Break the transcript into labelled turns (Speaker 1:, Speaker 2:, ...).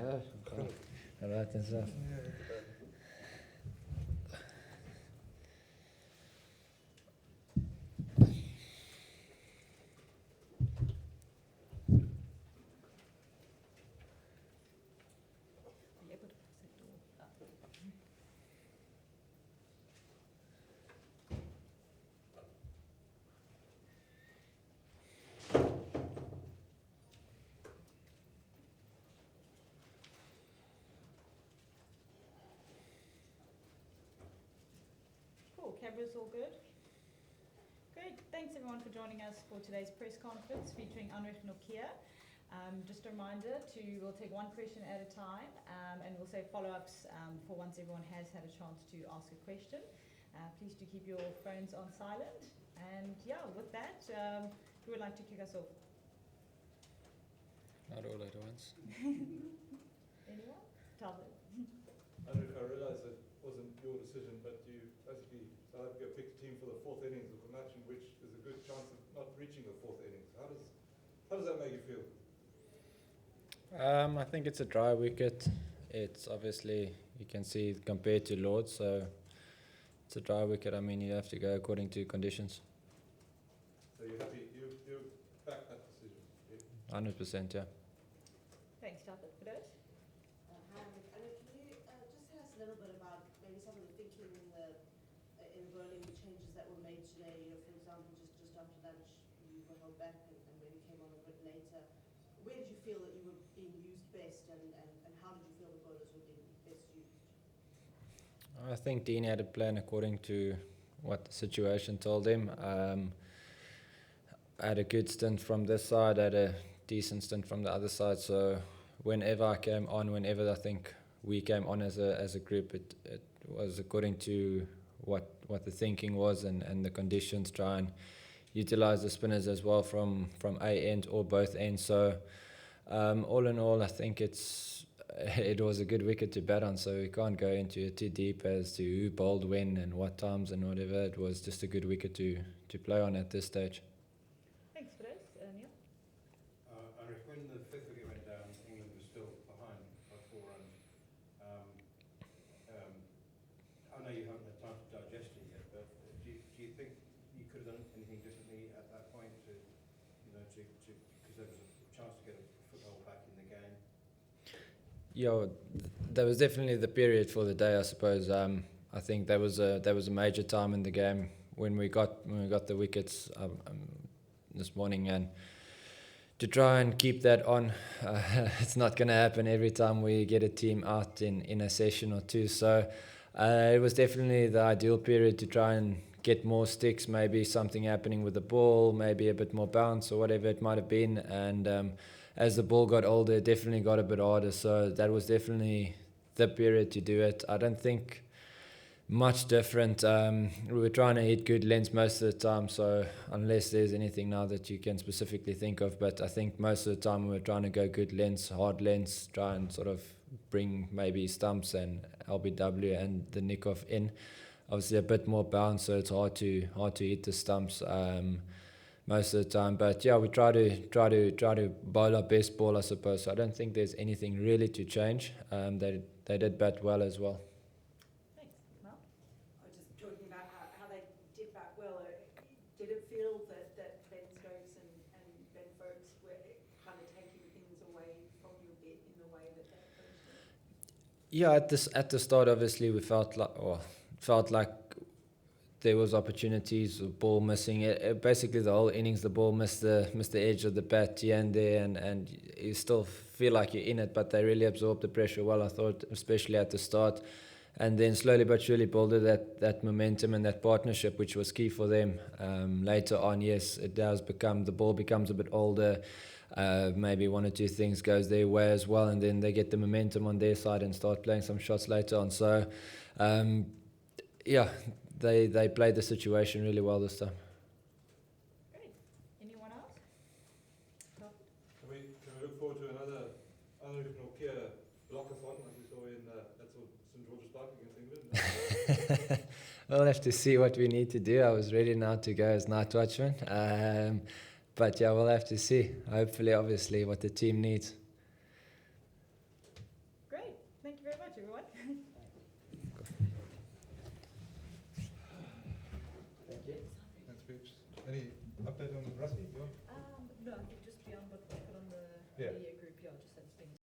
Speaker 1: Alright and stuff.
Speaker 2: Cool, cameras all good? Great, thanks everyone for joining us for today's press conference featuring Anrich Nortje. Just a reminder we'll take one question at a time and we'll say follow-ups for once everyone has had a chance to ask a question. Please do keep your phones on silent. And yeah, with that, who would like to kick us off?
Speaker 1: Not all at once.
Speaker 2: Anyone? Talbot.
Speaker 3: Anrich, I realise it wasn't your decision, but you basically South Africa picked a team for the fourth innings of the match in which there's a good chance of not reaching the fourth innings. How does that make you feel?
Speaker 1: I think it's a dry wicket. It's obviously, you can see compared to Lord's, so it's a dry wicket. I mean, you have to go according to conditions.
Speaker 3: So you're happy, you back that decision? Yeah.
Speaker 1: 100%, yeah.
Speaker 2: Thanks, Talbot. For those?
Speaker 4: Hi, Anrich. Anrich, can you just tell us a little bit about maybe some of the thinking in bowling, the changes that were made today? You know, for example, just after lunch, you were held back and maybe came on a bit later. Where did you feel that you were being used best, and how did you feel the bowlers were being best used?
Speaker 1: I think Dean had a plan according to what the situation told him. I had a good stint from this side, I had a decent stint from the other side, so whenever I came on, whenever I think we came on as a group, it was according to what the thinking was and the conditions, try and utilize the spinners as well from a end or both ends. So all in all, I think it was a good wicket to bat on, so we can't go into it too deep as to who bowled when and what times and whatever. It was just a good wicket to play on at this stage.
Speaker 2: Thanks for those. Neil?
Speaker 5: Anrich, when the fifth wicket went down, England was still behind by 4 runs. I know you haven't had time to digest it yet, but do you think you could have done anything differently at that point because there was a chance to get a foothold back in the game?
Speaker 1: Yeah, that was definitely the period for the day, I suppose. I think there was a major time in the game when we got the wickets this morning, and to try and keep that on, it's not going to happen every time we get a team out in a session or two. So it was definitely the ideal period to try and get more sticks, maybe something happening with the ball, maybe a bit more bounce or whatever it might have been. And as the ball got older, it definitely got a bit harder. So that was definitely the period to do it. I don't think much different. We were trying to hit good lengths most of the time, so unless there's anything now that you can specifically think of, but I think most of the time we were trying to go good lengths, hard lengths, try and sort of bring maybe stumps and LBW and the nick off in. Obviously a bit more bounce, so it's hard to hit the stumps most of the time. But yeah, we try to bowl our best ball, I suppose. So I don't think there's anything really to change. They did bat well as well.
Speaker 2: Thanks. Mel?
Speaker 4: I was just talking about how they did bat well. Did it feel that Ben Stokes and Ben Foakes were kind of taking things away from you a bit in the way that they approached it?
Speaker 1: Yeah, at the start, obviously we felt like there was opportunities, the ball missing. Basically, the whole innings, the ball missed the edge of the bat here and there, and you still feel like you're in it, but they really absorbed the pressure well, I thought, especially at the start. And then slowly but surely built that momentum and that partnership, which was key for them. Later on, yes, it does become, the ball becomes a bit older. Maybe one or two things goes their way as well, and then they get the momentum on their side and start playing some shots later on. So, yeah, they played the situation really well this time.
Speaker 2: Great. Anyone else?
Speaker 3: Can we look forward to another Anrich Nortje blockathon like we saw in St George's Park against England?
Speaker 1: We'll have to see what we need to do. I was ready now to go as night watchman. But yeah, we'll have to see. Hopefully, obviously, what the team needs.
Speaker 2: you very much, everyone.